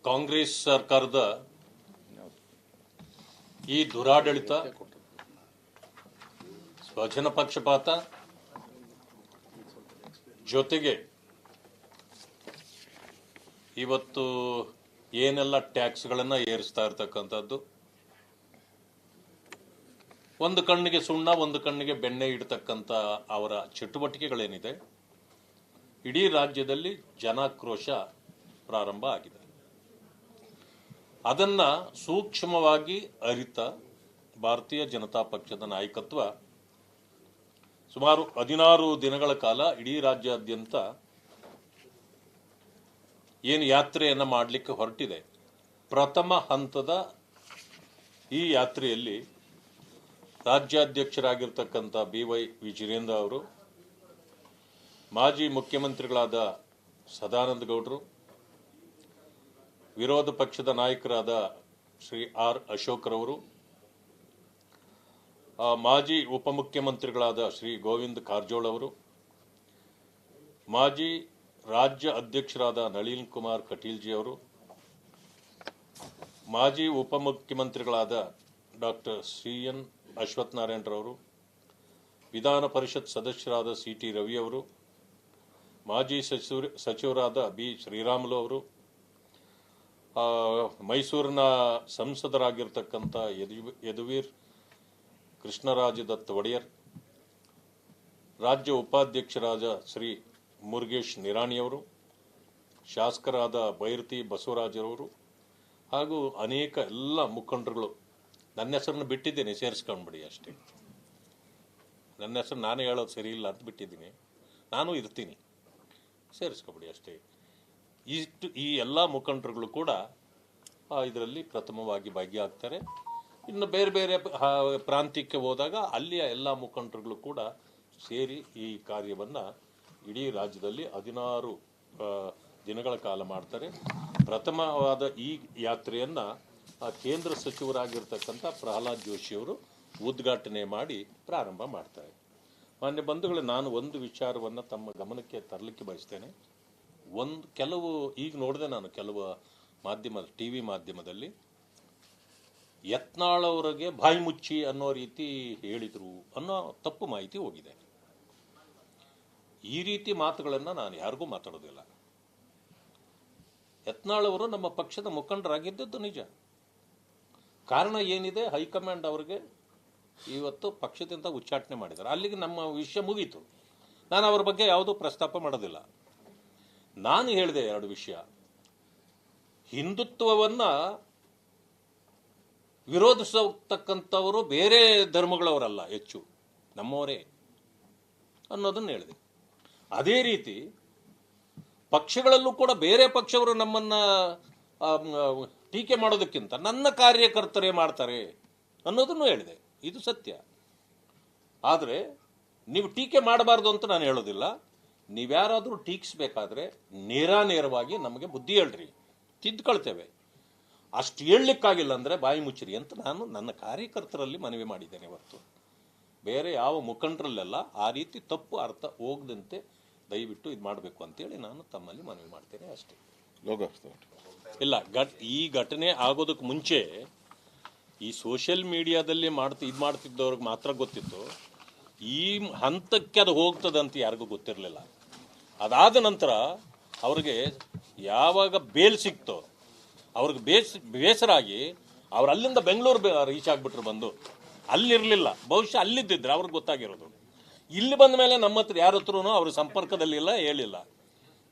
ಕಾಂಗ್ರೆಸ್ ಸರ್ಕಾರದ ಈ ದುರಾಡಳಿತ, ಸ್ವಜನ ಪಕ್ಷಪಾತ ಜೊತೆಗೆ ಇವತ್ತು ಏನೆಲ್ಲ ಟ್ಯಾಕ್ಸ್ಗಳನ್ನು ಏರಿಸ್ತಾ ಇರ್ತಕ್ಕಂಥದ್ದು, ಒಂದು ಕಣ್ಣಿಗೆ ಸುಣ್ಣ ಒಂದು ಕಣ್ಣಿಗೆ ಬೆಣ್ಣೆ ಇಡತಕ್ಕಂಥ ಅವರ ಚಟುವಟಿಕೆಗಳೇನಿದೆ, ಇಡೀ ರಾಜ್ಯದಲ್ಲಿ ಜನಾಕ್ರೋಶ ಪ್ರಾರಂಭ ಆಗಿದೆ. ಅದನ್ನ ಸೂಕ್ಷ್ಮವಾಗಿ ಅರಿತ ಭಾರತೀಯ ಜನತಾ ಪಕ್ಷದ ನಾಯಕತ್ವ ಸುಮಾರು 16 ದಿನಗಳ ಕಾಲ ಇಡೀ ರಾಜ್ಯಾದ್ಯಂತ ಏನು ಯಾತ್ರೆಯನ್ನು ಮಾಡಲಿಕ್ಕೆ ಹೊರಟಿದೆ. ಪ್ರಥಮ ಹಂತದ ಈ ಯಾತ್ರೆಯಲ್ಲಿ ರಾಜ್ಯಾಧ್ಯಕ್ಷರಾಗಿರ್ತಕ್ಕಂಥ BY ವಿಜಯೇಂದ್ರ ಅವರು, ಮಾಜಿ ಮುಖ್ಯಮಂತ್ರಿಗಳಾದ ಸದಾನಂದ ಗೌಡರು, ವಿರೋಧ ಪಕ್ಷದ ನಾಯಕರಾದ ಶ್ರೀ R ಅಶೋಕ್ರವರು, ಮಾಜಿ ಉಪಮುಖ್ಯಮಂತ್ರಿಗಳಾದ ಶ್ರೀ ಗೋವಿಂದ ಕಾರಜೋಳ ಅವರು, ಮಾಜಿ ರಾಜ್ಯ ಅಧ್ಯಕ್ಷರಾದ ನಳಿನ್ ಕುಮಾರ್ ಕಟೀಲ್ ಜಿ ಅವರು, ಮಾಜಿ ಉಪಮುಖ್ಯಮಂತ್ರಿಗಳಾದ ಡಾಕ್ಟರ್ CN ಅಶ್ವಥ್ ನಾರಾಯಣರವರು, ವಿಧಾನ ಪರಿಷತ್ ಸದಸ್ಯರಾದ CT ರವಿ ಅವರು, ಮಾಜಿ ಸಚಿವರಾದ B ಶ್ರೀರಾಮುಲು ಅವರು, ಮೈಸೂರಿನ ಸಂಸದರಾಗಿರ್ತಕ್ಕಂಥ ಯದುವೀರ್ ಕೃಷ್ಣರಾಜ ದತ್ ಒಡೆಯರ್, ರಾಜ್ಯ ಉಪಾಧ್ಯಕ್ಷರಾದ ಶ್ರೀ ಮುರುಗೇಶ್ ನಿರಾಣಿಯವರು, ಶಾಸಕರಾದ ಬೈರತಿ ಬಸವರಾಜರವರು ಹಾಗೂ ಅನೇಕ ಎಲ್ಲ ಮುಖಂಡರುಗಳು. ನನ್ನ ಹೆಸರನ್ನು ಬಿಟ್ಟಿದ್ದೇನೆ, ಸೇರಿಸ್ಕೊಂಡ್ಬಿಡಿ ಅಷ್ಟೇ. ನನ್ನ ಹೆಸರು ನಾನೇ ಹೇಳೋದು ಸರಿ ಇಲ್ಲ ಅಂತ ಬಿಟ್ಟಿದ್ದೀನಿ, ನಾನು ಇರ್ತೀನಿ, ಸೇರಿಸ್ಕೊಬಿಡಿ ಅಷ್ಟೇ. ಈ ಎಲ್ಲ ಮುಖಂಡರುಗಳು ಕೂಡ ಇದರಲ್ಲಿ ಪ್ರಥಮವಾಗಿ ಭಾಗಿಯಾಗ್ತಾರೆ. ಇನ್ನು ಬೇರೆ ಬೇರೆ ಪ್ರಾಂತ್ಯಕ್ಕೆ ಹೋದಾಗ ಅಲ್ಲಿಯ ಎಲ್ಲ ಮುಖಂಡರುಗಳು ಕೂಡ ಸೇರಿ ಈ ಕಾರ್ಯವನ್ನು ಇಡೀ ರಾಜ್ಯದಲ್ಲಿ 16 ದಿನಗಳ ಕಾಲ ಮಾಡ್ತಾರೆ. ಪ್ರಥಮವಾದ ಈ ಯಾತ್ರೆಯನ್ನು ಕೇಂದ್ರ ಸಚಿವರಾಗಿರ್ತಕ್ಕಂಥ ಪ್ರಹ್ಲಾದ್ ಜೋಶಿಯವರು ಉದ್ಘಾಟನೆ ಮಾಡಿ ಪ್ರಾರಂಭ ಮಾಡ್ತಾರೆ. ಮಾನ್ಯ ಬಂಧುಗಳೇ, ನಾನು ಒಂದು ವಿಚಾರವನ್ನು ತಮ್ಮ ಗಮನಕ್ಕೆ ತರಲಿಕ್ಕೆ ಬಯಸ್ತೇನೆ. ಕೆಲವು ಈಗ ನೋಡಿದೆ ನಾನು, ಕೆಲವು TV ಮಾಧ್ಯಮದಲ್ಲಿ ಯತ್ನಾಳ್ ಅವರಿಗೆ ಬಾಯಿ ಮುಚ್ಚಿ ಅನ್ನೋ ರೀತಿ ಹೇಳಿದ್ರು ಅನ್ನೋ ತಪ್ಪು ಮಾಹಿತಿ ಹೋಗಿದೆ. ಈ ರೀತಿ ಮಾತುಗಳನ್ನು ನಾನು ಯಾರಿಗೂ ಮಾತಾಡೋದಿಲ್ಲ. ಯತ್ನಾಳ್ ಅವರು ನಮ್ಮ ಪಕ್ಷದ ಮುಖಂಡರಾಗಿದ್ದದ್ದು ನಿಜ. ಕಾರಣ ಏನಿದೆ, ಹೈಕಮಾಂಡ್ ಅವರಿಗೆ ಇವತ್ತು ಪಕ್ಷದಿಂದ ಉಚ್ಚಾಟನೆ ಮಾಡಿದ್ದಾರೆ. ಅಲ್ಲಿಗೆ ನಮ್ಮ ವಿಷಯ ಮುಗೀತು. ನಾನು ಅವರ ಬಗ್ಗೆ ಯಾವುದೂ ಪ್ರಸ್ತಾಪ ಮಾಡೋದಿಲ್ಲ. ನಾನು ಹೇಳಿದೆ 2 ವಿಷಯ. ಹಿಂದುತ್ವವನ್ನ ವಿರೋಧಿಸತಕ್ಕಂಥವರು ಬೇರೆ ಧರ್ಮಗಳವರಲ್ಲ, ಹೆಚ್ಚು ನಮ್ಮವರೇ ಅನ್ನೋದನ್ನು ಹೇಳಿದೆ. ಅದೇ ರೀತಿ ಪಕ್ಷಗಳಲ್ಲೂ ಕೂಡ ಬೇರೆ ಪಕ್ಷವರು ನಮ್ಮನ್ನ ಟೀಕೆ ಮಾಡೋದಕ್ಕಿಂತ ನನ್ನ ಕಾರ್ಯಕರ್ತರೇ ಮಾಡ್ತಾರೆ ಅನ್ನೋದನ್ನು ಹೇಳಿದೆ. ಇದು ಸತ್ಯ. ಆದರೆ ನೀವು ಟೀಕೆ ಮಾಡಬಾರ್ದು ಅಂತ ನಾನು ಹೇಳೋದಿಲ್ಲ. ನೀವ್ಯಾರಾದರೂ ಟೀಕಿಸಬೇಕಾದ್ರೆ ನೇರವಾಗಿ ನಮಗೆ ಬುದ್ಧಿ ಹೇಳ್ರಿ, ತಿದ್ದುಕೊಳ್ತೇವೆ. ಅಷ್ಟು ಹೇಳಲಿಕ್ಕಾಗಿಲ್ಲ ಅಂದರೆ ಬಾಯಿ ಮುಚ್ಚಿರಿ ಅಂತ ನಾನು ನನ್ನ ಕಾರ್ಯಕರ್ತರಲ್ಲಿ ಮನವಿ ಮಾಡಿದ್ದೇನೆ ಹೊರತು ಬೇರೆ ಯಾವ ಮುಖಂಡರಲ್ಲೆಲ್ಲ ಆ ರೀತಿ ತಪ್ಪು ಅರ್ಥ ಹೋಗದಂತೆ ದಯವಿಟ್ಟು ಇದು ಮಾಡಬೇಕು ಅಂತೇಳಿ ನಾನು ತಮ್ಮಲ್ಲಿ ಮನವಿ ಮಾಡ್ತೇನೆ ಅಷ್ಟೇ. ಇಲ್ಲ, ಈ ಘಟನೆ ಆಗೋದಕ್ಕೆ ಮುಂಚೆ ಈ ಸೋಷಿಯಲ್ ಮೀಡಿಯಾದಲ್ಲಿ ಇದು ಮಾಡ್ತಿದ್ದವ್ರಿಗೆ ಮಾತ್ರ ಗೊತ್ತಿತ್ತು. ಈ ಹಂತಕ್ಕೆ ಅದು ಹೋಗ್ತದಂತ ಯಾರಿಗೂ ಗೊತ್ತಿರಲಿಲ್ಲ. ಅದಾದ ನಂತರ ಅವ್ರಿಗೆ ಯಾವಾಗ ಬೇಲ್ ಸಿಕ್ತೋ ಅವ್ರಿಗೆ ಬೇಸರ ಆಗಿ ಅವ್ರು ಅಲ್ಲಿಂದ ಬೆಂಗಳೂರು ರೀಚ್ ಆಗಿಬಿಟ್ರು. ಬಂದು ಅಲ್ಲಿರಲಿಲ್ಲ, ಬಹುಶಃ ಅಲ್ಲಿದ್ದಿದ್ರೆ ಅವ್ರಿಗೆ ಗೊತ್ತಾಗಿರೋದು. ಇಲ್ಲಿ ಬಂದ ಮೇಲೆ ನಮ್ಮ ಹತ್ರ ಯಾರ ಹತ್ರನೂ ಅವ್ರ ಸಂಪರ್ಕದಲ್ಲಿಲ್ಲ, ಹೇಳಿಲ್ಲ.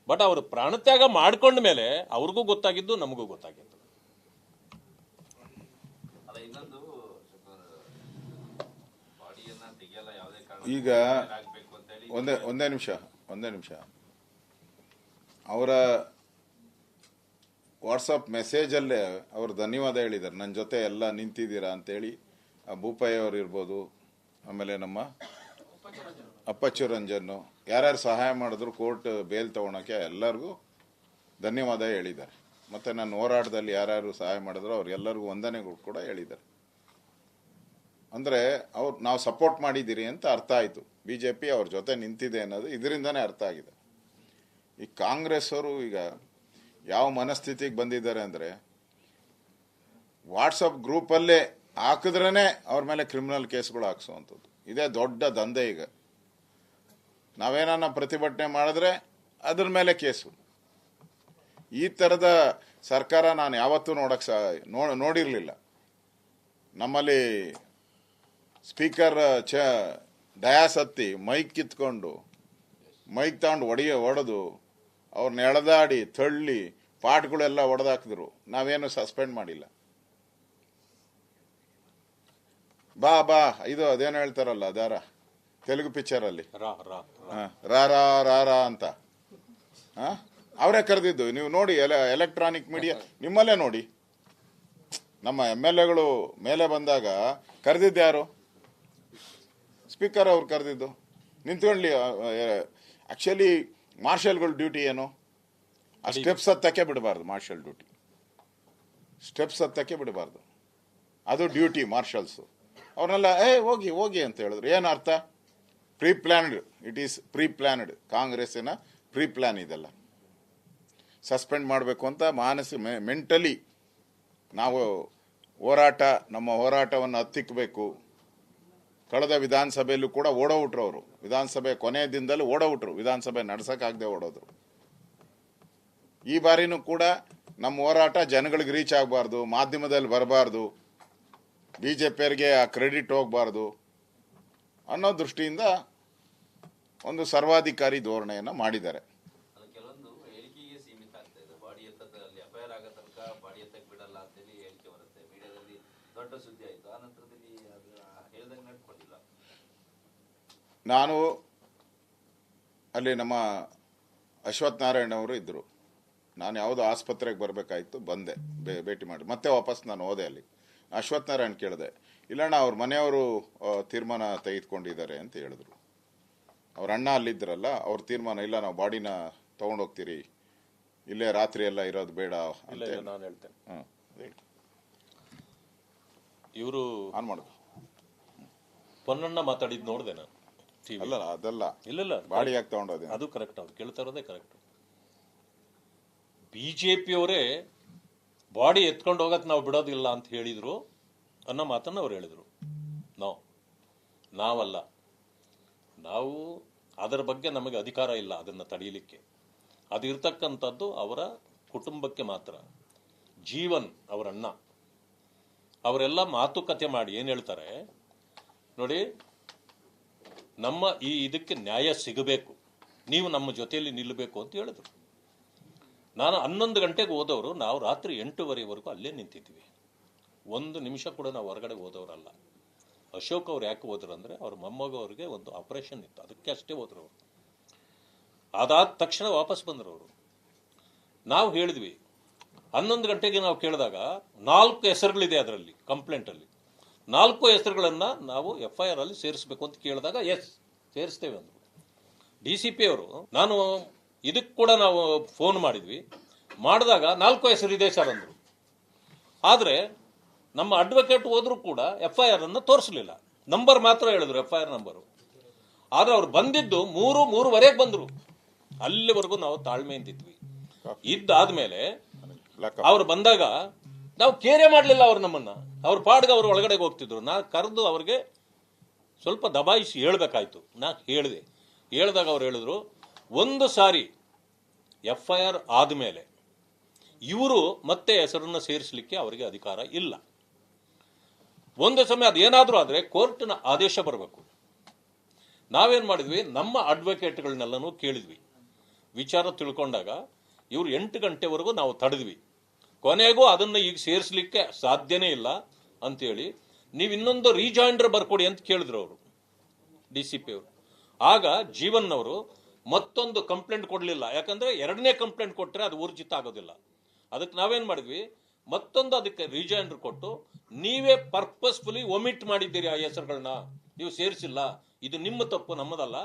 ಬಟ್ ಅವರು ಪ್ರಾಣತ್ಯಾಗ ಮಾಡ್ಕೊಂಡ ಮೇಲೆ ಅವ್ರಿಗೂ ಗೊತ್ತಾಗಿದ್ದು, ನಮಗೂ ಗೊತ್ತಾಗಿದ್ದು. ಈಗ ಒಂದೇ ನಿಮಿಷ ಅವರ ವಾಟ್ಸಪ್ ಮೆಸೇಜಲ್ಲೇ ಅವರು ಧನ್ಯವಾದ ಹೇಳಿದ್ದಾರೆ. ನನ್ನ ಜೊತೆ ಎಲ್ಲ ನಿಂತಿದ್ದೀರಾ ಅಂತೇಳಿ. ಭೂಪಯ್ಯ ಅವರು ಇರ್ಬೋದು, ಆಮೇಲೆ ನಮ್ಮ ಅಪ್ಪಚ್ಚು ರಂಜನ್ನು, ಯಾರ್ಯಾರು ಸಹಾಯ ಮಾಡಿದ್ರು ಕೋರ್ಟ್ ಬೇಲ್ ತಗೊಳಕ್ಕೆ ಎಲ್ಲರಿಗೂ ಧನ್ಯವಾದ ಹೇಳಿದ್ದಾರೆ. ಮತ್ತು ನನ್ನ ಹೋರಾಟದಲ್ಲಿ ಯಾರ್ಯಾರು ಸಹಾಯ ಮಾಡಿದ್ರು ಅವ್ರಿಗೆಲ್ಲರಿಗೂ ವಂದನೆಗಳು ಕೂಡ ಹೇಳಿದ್ದಾರೆ. ಅಂದರೆ ನಾವು ಸಪೋರ್ಟ್ ಮಾಡಿದ್ದೀರಿ ಅಂತ ಅರ್ಥ ಆಯಿತು. BJP ಅವ್ರ ಜೊತೆ ನಿಂತಿದೆ ಅನ್ನೋದು ಇದರಿಂದನೇ ಅರ್ಥ ಆಗಿದೆ. ಈ ಕಾಂಗ್ರೆಸ್ ಅವರು ಈಗ ಯಾವ ಮನಸ್ಥಿತಿಗೆ ಬಂದಿದ್ದಾರೆ ಅಂದರೆ ವಾಟ್ಸಪ್ ಗ್ರೂಪಲ್ಲೇ ಹಾಕಿದ್ರೇ ಅವ್ರ ಮೇಲೆ ಕ್ರಿಮಿನಲ್ ಕೇಸ್ಗಳು ಹಾಕ್ಸುವಂಥದ್ದು. ಇದೇ ದೊಡ್ಡ ದಂಧೆ ಈಗ. ನಾವೇನ ಪ್ರತಿಭಟನೆ ಮಾಡಿದ್ರೆ ಅದ್ರ ಮೇಲೆ ಕೇಸು. ಈ ಥರದ ಸರ್ಕಾರ ನಾನು ಯಾವತ್ತೂ ನೋಡಿರಲಿಲ್ಲ. ನಮ್ಮಲ್ಲಿ ಸ್ಪೀಕರ್ ಡಯಾಸ್ ಹತ್ತಿ ಮೈಕ್ ಕಿತ್ಕೊಂಡು ಮೈಕ್ ತಗೊಂಡು ಹೊಡೆದು ಅವ್ರನ್ನ ಎಳೆದಾಡಿ ತಳ್ಳಿ ಪಾಟ್ಗಳೆಲ್ಲ ಹೊಡೆದಾಕಿದ್ರು. ನಾವೇನು ಸಸ್ಪೆಂಡ್ ಮಾಡಿಲ್ಲ. ಬಾ ಇದು ಅದೇನು ಹೇಳ್ತಾರಲ್ಲ ಅದಾರ ತೆಲುಗು ಪಿಕ್ಚರಲ್ಲಿ ರಾ ಅಂತ ಅವರೇ ಕರೆದಿದ್ದು. ನೀವು ನೋಡಿ ಎಲೆಕ್ಟ್ರಾನಿಕ್ ಮೀಡಿಯಾ ನಿಮ್ಮಲ್ಲೇ ನೋಡಿ. ನಮ್ಮ MLAಗಳು ಮೇಲೆ ಬಂದಾಗ ಕರೆದಿದ್ದು ಯಾರು? ಸ್ಪೀಕರ್ ಅವ್ರು ಕರೆದಿದ್ದು. ನಿಂತ್ಕೊಳ್ಳಿ. ಆಕ್ಚುಲಿ ಮಾರ್ಷಲ್ಗಳ ಡ್ಯೂಟಿ ಏನು? ಆ ಸ್ಟೆಪ್ಸ್ ಹತ್ತಕ್ಕೆ ಬಿಡಬಾರ್ದು. ಮಾರ್ಷಲ್ ಡ್ಯೂಟಿ ಸ್ಟೆಪ್ಸ್ ಹತ್ತಕ್ಕೆ ಬಿಡಬಾರ್ದು. ಅದು ಡ್ಯೂಟಿ ಮಾರ್ಷಲ್ಸು. ಅವ್ರನ್ನೆಲ್ಲ ಹೋಗಿ ಅಂತ ಹೇಳಿದ್ರು. ಏನು ಅರ್ಥ? Preplanned. It is preplanned. ಕಾಂಗ್ರೆಸ್ಸಿನ ಪ್ರೀ ಪ್ಲಾನ್ ಇದೆಲ್ಲ. ಸಸ್ಪೆಂಡ್ ಮಾಡಬೇಕು ಅಂತ ಮೆಂಟಲಿ ನಾವು ನಮ್ಮ ಹೋರಾಟವನ್ನು ಹತ್ತಿಕ್ಕಬೇಕು. ಕಳೆದ ವಿಧಾನಸಭೆಯಲ್ಲೂ ಕೂಡ ಓಡೋಬಿಟ್ರು ಅವರು. ವಿಧಾನಸಭೆ ಕೊನೆಯ ದಿನದಲ್ಲಿ ಓಡೋಬಿಟ್ರು. ವಿಧಾನಸಭೆ ನಡ್ಸಕ್ಕಾಗದೆ ಓಡೋದ್ರು. ಈ ಬಾರಿನೂ ಕೂಡ ನಮ್ಮ ಹೋರಾಟ ಜನಗಳಿಗೆ ರೀಚ್ ಆಗಬಾರ್ದು, ಮಾಧ್ಯಮದಲ್ಲಿ ಬರಬಾರ್ದು, BJPಯವರಿಗೆ ಆ ಕ್ರೆಡಿಟ್ ಹೋಗಬಾರ್ದು ಅನ್ನೋ ದೃಷ್ಟಿಯಿಂದ ಒಂದು ಸರ್ವಾಧಿಕಾರಿ ಧೋರಣೆಯನ್ನು ಮಾಡಿದ್ದಾರೆ. ಕೆಲವೊಂದು ಹೇಳಿಕೆಗೆ ಸೀಮಿತ ಆಗ್ತಾ ಇದೆ. ಬಾಡಿ ಎತ್ತದಲ್ಲಿ ಎಫ್ಐಆರ್ ಆಗೋ ತನಕ ಬಾಡಿ ಎತ್ತಕ್ಕೆ ಬಿಡಲ್ಲ ಅಂತೇಳಿ ಹೇಳಿಕೆ ಬರುತ್ತೆ. ಮೀಡಿಯಾದಲ್ಲಿ ದೊಡ್ಡ ಸುದ್ದಿ ಆಯಿತು. ಆ ನಂತರದಲ್ಲಿ ಅದು ಹೇಳ್ದಂಗೆ ನಡ್ಕೊಂಡಿಲ್ಲ. ನಾನು ಅಲ್ಲಿ ನಮ್ಮ ಅಶ್ವಥ್ ನಾರಾಯಣ ಅವರು ಇದ್ದರು. ನಾನು ಯಾವುದೋ ಆಸ್ಪತ್ರೆಗೆ ಬರಬೇಕಾಯ್ತು, ಬಂದೆ, ಭೇಟಿ ಮಾಡಿ ಮತ್ತೆ ವಾಪಸ್ ನಾನು ಹೋದೆ. ಅಲ್ಲಿ ಅಶ್ವಥ್ ನಾರಾಯಣ್ ಕೇಳಿದೆ. ಇಲ್ಲಣ್ಣ ಅವ್ರ ಮನೆಯವರು ತೀರ್ಮಾನ ತೆಗೆದುಕೊಂಡಿದ್ದಾರೆ ಅಂತ ಹೇಳಿದ್ರು. ಅವ್ರ ಅಣ್ಣ ಅಲ್ಲಿದ್ದರಲ್ಲ, ಅವ್ರ ತೀರ್ಮಾನ ಇಲ್ಲ, ನಾವು ಬಾಡಿನ ತಗೊಂಡೋಗ್ತೀರಿ, ಇಲ್ಲೇ ರಾತ್ರಿ ಎಲ್ಲ ಇರೋದು ಬೇಡ ಅಂತ ನಾನು ಹೇಳ್ತೇನೆ. ಇವರು ಆನ್ ಮಾಡೋದು ಪೊನ್ನಣ್ಣ ಮಾತಾಡಿದ್ ನೋಡಿದೆ ನಾನು. ಅಲ್ಲ ಅದಲ್ಲ, ಇಲ್ಲ ಬಾಡಿ ಯಾಕೆ ತಗೊಂಡೋದೆ? ಅದು ಕರೆಕ್ಟ್. ಅವ್ರು ಕೇಳ್ತಾ ಇರೋದೇ ಕರೆಕ್ಟ್. BJPಯವರೇ ಬಾಡಿ ಎತ್ಕೊಂಡು ಹೋಗಕ್ ನಾವು ಬಿಡೋದಿಲ್ಲ ಅಂತ ಹೇಳಿದ್ರು ಅನ್ನೋ ಮಾತನ್ನು ಅವ್ರು ಹೇಳಿದ್ರು. ನಾವಲ್ಲ. ನಾವು ಅದರ ಬಗ್ಗೆ ನಮಗೆ ಅಧಿಕಾರ ಇಲ್ಲ ಅದನ್ನು ತಡೆಯಲಿಕ್ಕೆ. ಅದು ಇರ್ತಕ್ಕಂಥದ್ದು ಅವರ ಕುಟುಂಬಕ್ಕೆ ಮಾತ್ರ. ಜೀವನ್ ಅವರಣ್ಣ ಅವರೆಲ್ಲ ಮಾತುಕತೆ ಮಾಡಿ ಏನು ಹೇಳ್ತಾರೆ ನೋಡಿ, ನಮ್ಮ ಇದಕ್ಕೆ ನ್ಯಾಯ ಸಿಗಬೇಕು, ನೀವು ನಮ್ಮ ಜೊತೆಯಲ್ಲಿ ನಿಲ್ಲಬೇಕು ಅಂತ ಹೇಳಿದ್ರು. ನಾನು 11 ಗಂಟೆಗೆ ಹೋದವರು, ನಾವು ರಾತ್ರಿ 8:30ವರೆಗೂ ಅಲ್ಲೇ ನಿಂತಿದ್ವಿ. 1 ನಿಮಿಷ ಕೂಡ ನಾವು ಹೊರಗಡೆ ಹೋದವರಲ್ಲ. ಅಶೋಕ್ ಅವ್ರು ಯಾಕೆ ಹೋದ್ರು ಅಂದರೆ ಅವ್ರ ಮೊಮ್ಮಗ ಅವ್ರಿಗೆ ಒಂದು ಆಪರೇಷನ್ ಇತ್ತು, ಅದಕ್ಕೆ ಅಷ್ಟೇ ಹೋದ್ರು ಅವರು. ಅದಾದ ತಕ್ಷಣ ವಾಪಸ್ ಬಂದರು ಅವರು. ನಾವು ಹೇಳಿದ್ವಿ 11 ಗಂಟೆಗೆ ನಾವು ಕೇಳಿದಾಗ 4 ಹೆಸರುಗಳಿದೆ ಅದರಲ್ಲಿ ಕಂಪ್ಲೇಂಟಲ್ಲಿ. 4 ಹೆಸರುಗಳನ್ನು ನಾವು FIR ಅಲ್ಲಿ ಸೇರಿಸಬೇಕು ಅಂತ ಕೇಳಿದಾಗ ಎಸ್ ಸೇರಿಸ್ತೇವೆ ಅಂದರು. DCP ಅವರು. ನಾನು ಇದಕ್ಕೆ ಕೂಡ ನಾವು ಫೋನ್ ಮಾಡಿದಾಗ 4 ಹೆಸರು ಇದೆ ಸರ್ ಅಂದರು. ಆದರೆ ನಮ್ಮ ಅಡ್ವೊಕೇಟ್ ಹೋದ್ರು ಕೂಡ FIR ಅನ್ನು ತೋರಿಸಲಿಲ್ಲ, ನಂಬರ್ ಮಾತ್ರ ಹೇಳಿದ್ರು, FIR ನಂಬರು. ಆದರೆ ಅವ್ರು ಬಂದಿದ್ದು 3:03 ಬಂದರು. ಅಲ್ಲಿವರೆಗೂ ನಾವು ತಾಳ್ಮೆಯಿಂದಿದ್ವಿ. ಇದ್ದಾದ್ಮೇಲೆ ಅವ್ರು ಬಂದಾಗ ನಾವು ಕೇರೆ ಮಾಡಲಿಲ್ಲ ಅವ್ರು ನಮ್ಮನ್ನ. ಅವ್ರ ಪಾಡ್ಗೆ ಅವ್ರು ಒಳಗಡೆ ಹೋಗ್ತಿದ್ರು. ನಾ ಕರೆದು ಅವ್ರಿಗೆ ಸ್ವಲ್ಪ ದಬಾಯಿಸಿ ಹೇಳ್ಬೇಕಾಯ್ತು. ನಾ ಹೇಳಿದಾಗ ಅವ್ರು ಹೇಳಿದ್ರು, ಒಂದು ಸಾರಿ FIR ಆದಮೇಲೆ ಇವರು ಮತ್ತೆ ಹೆಸರನ್ನು ಸೇರಿಸಲಿಕ್ಕೆ ಅವರಿಗೆ ಅಧಿಕಾರ ಇಲ್ಲ. ಒಂದು ಸಮಯ ಅದೇನಾದರೂ ಆದರೆ ಕೋರ್ಟ್ನ ಆದೇಶ ಬರಬೇಕು. ನಾವೇನು ಮಾಡಿದ್ವಿ, ನಮ್ಮ ಅಡ್ವೊಕೇಟ್ಗಳನ್ನೆಲ್ಲನೂ ಕೇಳಿದ್ವಿ. ವಿಚಾರ ತಿಳ್ಕೊಂಡಾಗ ಇವರು 8 ಗಂಟೆವರೆಗೂ ನಾವು ತಡೆದ್ವಿ. ಕೊನೆಗೂ ಅದನ್ನು ಈಗ ಸೇರಿಸಲಿಕ್ಕೆ ಸಾಧ್ಯನೇ ಇಲ್ಲ ಅಂತೇಳಿ ನೀವು ಇನ್ನೊಂದು ರೀಜಾಯಿಂಡರ್ ಬರ್ಕೊಡಿ ಅಂತ ಕೇಳಿದ್ರು ಅವರು, DCP ಅವರು. ಆಗ ಜೀವನ್ ಅವರು ಮತ್ತೊಂದು ಕಂಪ್ಲೇಂಟ್ ಕೊಡಲಿಲ್ಲ. ಯಾಕಂದ್ರೆ 2ನೇ ಕಂಪ್ಲೇಂಟ್ ಕೊಟ್ಟರೆ ಅದು ಊರ್ಜಿತ ಆಗೋದಿಲ್ಲ. ಅದಕ್ಕೆ ನಾವೇನು ಮಾಡಿದ್ವಿ, ಮತ್ತೊಂದು ಅದಕ್ಕೆ ರೀಜಾಯಿಂಡರ್ ಕೊಟ್ಟು, ನೀವೇ ಪರ್ಪಸ್ಫುಲಿ ಒಮಿಟ್ ಮಾಡಿದ್ದೀರಿ ಆ ಹೆಸರುಗಳನ್ನ, ನೀವು ಸೇರಿಸಿಲ್ಲ, ಇದು ನಿಮ್ಮ ತಪ್ಪು, ನಮ್ಮದಲ್ಲ,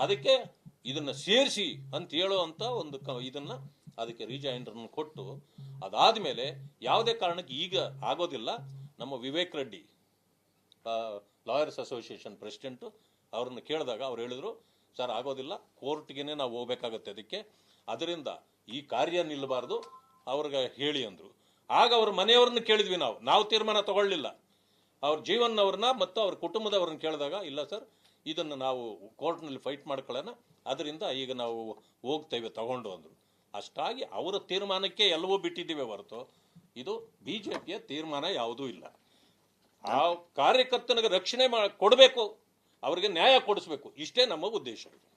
ಅದಕ್ಕೆ ಇದನ್ನ ಸೇರಿಸಿ ಅಂತ ಹೇಳುವಂತ ಒಂದು ಇದನ್ನ ಅದಕ್ಕೆ ರೀಜಾಯಿಂಡರ್ನ ಕೊಟ್ಟು, ಅದಾದ್ಮೇಲೆ ಯಾವುದೇ ಕಾರಣಕ್ಕೆ ಈಗ ಆಗೋದಿಲ್ಲ. ನಮ್ಮ Vivek Reddy lawyers association president ಅವ್ರನ್ನ ಕೇಳಿದಾಗ ಅವ್ರು ಹೇಳಿದ್ರು, ಸರ್ ಆಗೋದಿಲ್ಲ, ಕೋರ್ಟ್ಗೆ ನಾವು ಹೋಗ್ಬೇಕಾಗತ್ತೆ, ಅದಕ್ಕೆ ಅದರಿಂದ ಈ ಕಾರ್ಯ ನಿಲ್ಲಬಾರ್ದು, ಅವ್ರಿಗೆ ಹೇಳಿ ಅಂದರು. ಆಗ ಅವ್ರ ಮನೆಯವ್ರನ್ನ ಕೇಳಿದ್ವಿ, ನಾವು ತೀರ್ಮಾನ ತಗೊಳ್ಳಿಲ್ಲ. ಅವ್ರ ಜೀವನ್ ಅವ್ರನ್ನ ಮತ್ತು ಅವ್ರ ಕುಟುಂಬದವ್ರನ್ನ ಕೇಳಿದಾಗ, ಇಲ್ಲ ಸರ್, ಇದನ್ನು ನಾವು ಕೋರ್ಟ್ನಲ್ಲಿ ಫೈಟ್ ಮಾಡ್ಕೊಳ್ಳೋಣ, ಅದರಿಂದ ಈಗ ನಾವು ಹೋಗ್ತೇವೆ ತಗೊಂಡು ಅಂದರು. ಅಷ್ಟಾಗಿ ಅವರ ತೀರ್ಮಾನಕ್ಕೆ ಎಲ್ಲವೂ ಬಿಟ್ಟಿದ್ದೀವಿ ಹೊರತು ಇದು ಬಿಜೆಪಿಯ ತೀರ್ಮಾನ ಯಾವುದೂ ಇಲ್ಲ. ಆ ಕಾರ್ಯಕರ್ತನಿಗೆ ರಕ್ಷಣೆ ಕೊಡಬೇಕು, ಅವರಿಗೆ ನ್ಯಾಯ ಕೊಡಿಸ್ಬೇಕು, ಇಷ್ಟೇ ನಮ್ಮ ಉದ್ದೇಶ.